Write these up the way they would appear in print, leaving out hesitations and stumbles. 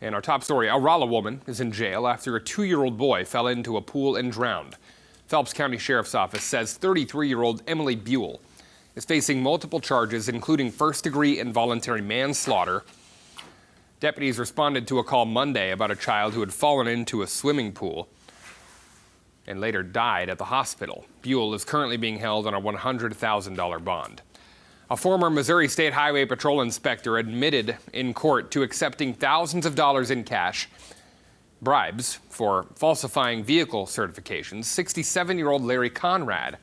And our top story, a Rolla woman is in jail after a 2-year-old boy fell into a pool and drowned. Phelps County Sheriff's Office says 33-year-old Emily Buell is facing multiple charges, including first-degree involuntary manslaughter. Deputies responded to a call Monday about a child who had fallen into a swimming pool and later died at the hospital. Buell is currently being held on a $100,000 bond. A former Missouri State Highway Patrol inspector admitted in court to accepting thousands of dollars in cash bribes for falsifying vehicle certifications. 67-year-old Larry Conrad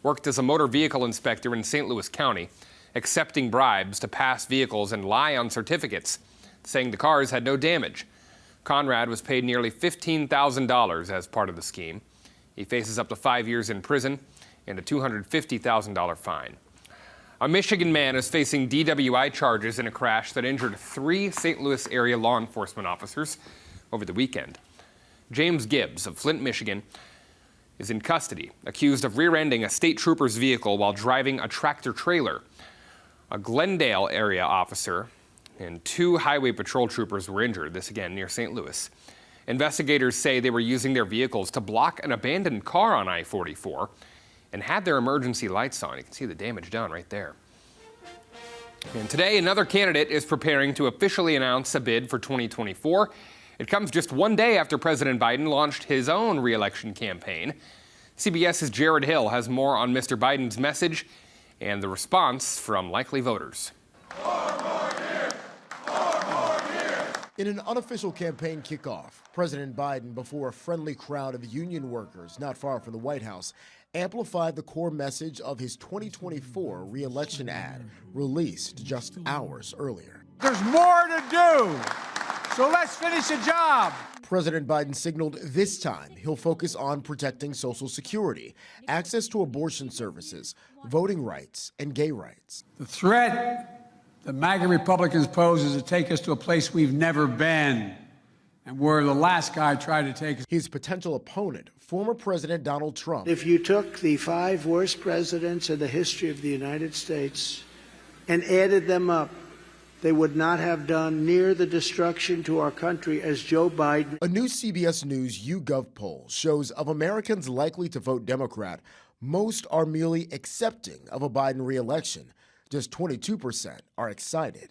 worked as a motor vehicle inspector in St. Louis County, accepting bribes to pass vehicles and lie on certificates, saying the cars had no damage. Conrad was paid nearly $15,000 as part of the scheme. He faces up to 5 years in prison and a $250,000 fine. A Michigan man is facing DWI charges in a crash that injured 3 St. Louis area law enforcement officers over the weekend. James Gibbs of Flint, Michigan, is in custody, accused of rear-ending a state trooper's vehicle while driving a tractor-trailer. A Glendale area officer and 2 highway patrol troopers were injured, this again near St. Louis. Investigators say they were using their vehicles to block an abandoned car on I-44 and had their emergency lights on. You can see the damage done right there. And today, another candidate is preparing to officially announce a bid for 2024. It comes just one day after President Biden launched his own re-election campaign. CBS's Jared Hill has more on Mr. Biden's message and the response from likely voters. In an unofficial campaign kickoff, President Biden, before a friendly crowd of union workers not far from the White House, amplified the core message of his 2024 re-election ad, released just hours earlier. There's more to do, so let's finish the job. President Biden signaled this time he'll focus on protecting Social Security, access to abortion services, voting rights, and gay rights. The threat the MAGA Republicans pose is to take us to a place we've never been, and where the last guy tried to take us. His potential opponent, former President Donald Trump. If you took the 5 worst presidents in the history of the United States and added them up, they would not have done near the destruction to our country as Joe Biden. A new CBS News YouGov poll shows of Americans likely to vote Democrat, most are merely accepting of a Biden re-election. Just 22% are excited.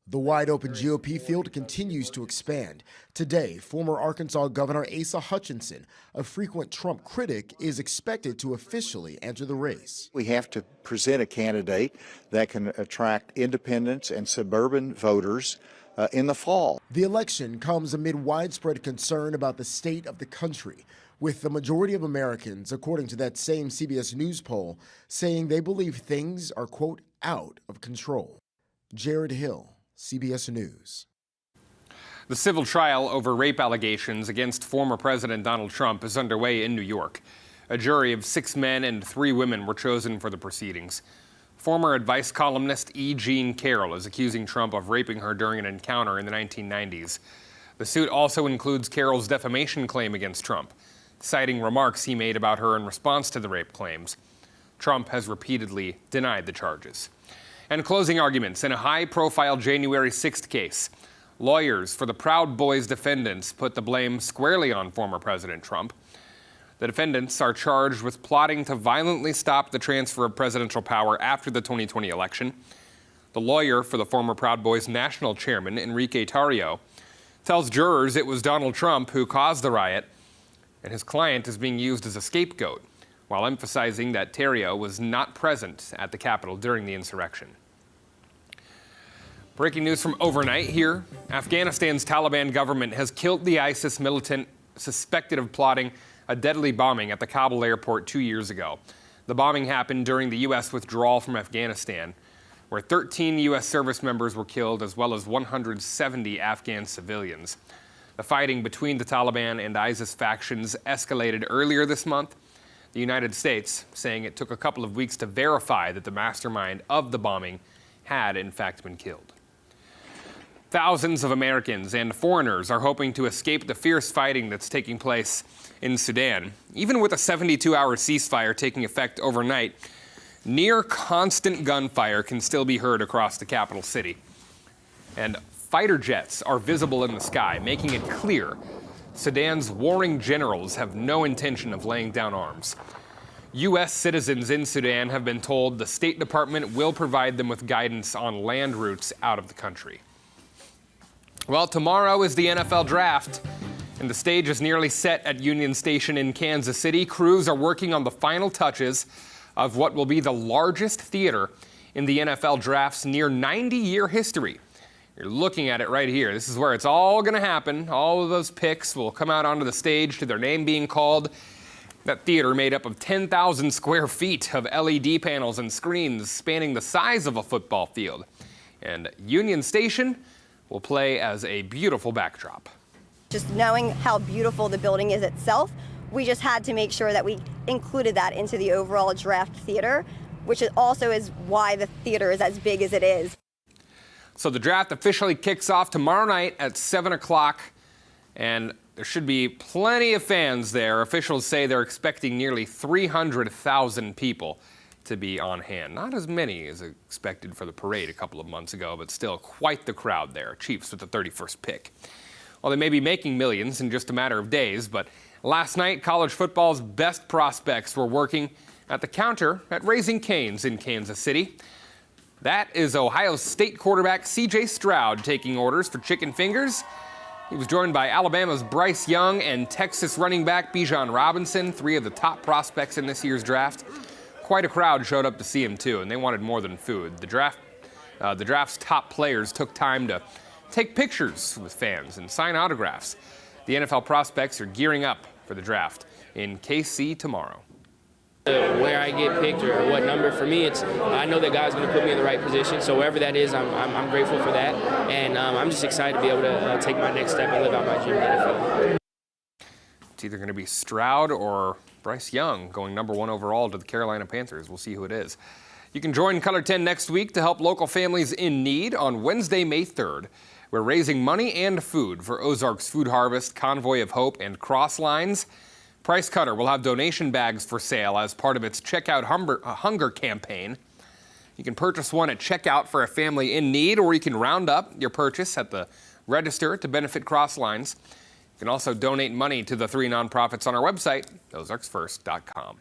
The wide-open GOP field continues to expand. Today, former Arkansas Governor Asa Hutchinson, a frequent Trump critic, is expected to officially enter the race. We have to present a candidate that can attract independents and suburban voters in the fall. The election comes amid widespread concern about the state of the country, with the majority of Americans, according to that same CBS News poll, saying they believe things are, quote, out of control. Jared Hill, CBS News. The civil trial over rape allegations against former President Donald Trump is underway in New York. A jury of 6 men and 3 women were chosen for the proceedings. Former advice columnist E. Jean Carroll is accusing Trump of raping her during an encounter in the 1990s. The suit also includes Carroll's defamation claim against Trump, citing remarks he made about her in response to the rape claims. Trump has repeatedly denied the charges. And closing arguments in a high-profile January 6th case. Lawyers for the Proud Boys defendants put the blame squarely on former President Trump. The defendants are charged with plotting to violently stop the transfer of presidential power after the 2020 election. The lawyer for the former Proud Boys national chairman, Enrique Tarrio, tells jurors it was Donald Trump who caused the riot, and his client is being used as a scapegoat, while emphasizing that Tarrio was not present at the Capitol during the insurrection. Breaking news from overnight here. Afghanistan's Taliban government has killed the ISIS militant suspected of plotting a deadly bombing at the Kabul airport 2 years ago. The bombing happened during the U.S. withdrawal from Afghanistan, where 13 U.S. service members were killed, as well as 170 Afghan civilians. The fighting between the Taliban and ISIS factions escalated earlier this month. The United States saying it took a couple of weeks to verify that the mastermind of the bombing had in fact been killed. Thousands of Americans and foreigners are hoping to escape the fierce fighting that's taking place in Sudan. Even with a 72-hour ceasefire taking effect overnight, near constant gunfire can still be heard across the capital city. And Fighter jets are visible in the sky, making it clear Sudan's warring generals have no intention of laying down arms. U.S. citizens in Sudan have been told the State Department will provide them with guidance on land routes out of the country. Well, tomorrow is the NFL Draft, and the stage is nearly set at Union Station in Kansas City. Crews are working on the final touches of what will be the largest theater in the NFL Draft's near 90-year history. You're looking at it right here. This is where it's all going to happen. All of those picks will come out onto the stage to their name being called. That theater, made up of 10,000 square feet of LED panels and screens spanning the size of a football field. And Union Station will play as a beautiful backdrop. Just knowing how beautiful the building is itself, we just had to make sure that we included that into the overall draft theater, which also is why the theater is as big as it is. So the draft officially kicks off tomorrow night at 7 o'clock, and there should be plenty of fans there. Officials say they're expecting nearly 300,000 people to be on hand. Not as many as expected for the parade a couple of months ago, but still quite the crowd there. Chiefs with the 31st pick. Well, they may be making millions in just a matter of days, but last night, college football's best prospects were working at the counter at Raising Cane's in Kansas City. That is Ohio State quarterback C.J. Stroud taking orders for chicken fingers. He was joined by Alabama's Bryce Young and Texas running back Bijan Robinson, three of the top prospects in this year's draft. Quite a crowd showed up to see him, too, and they wanted more than food. The draft's top players took time to take pictures with fans and sign autographs. The NFL prospects are gearing up for the draft in KC tomorrow. Where I get picked or what number, for me, it's I know that God's going to put me in the right position. So wherever that is, I'm grateful for that, and I'm just excited to be able to take my next step and live out my dream in the NFL. It's either going to be Stroud or Bryce Young going number 1 overall to the Carolina Panthers. We'll see who it is. You can join Color 10 next week to help local families in need on Wednesday, May 3rd. We're raising money and food for Ozarks Food Harvest, Convoy of Hope, and Cross Lines. Price Cutter will have donation bags for sale as part of its Checkout Hunger campaign. You can purchase one at checkout for a family in need, or you can round up your purchase at the register to benefit Cross Lines. You can also donate money to the 3 nonprofits on our website, ozarksfirst.com.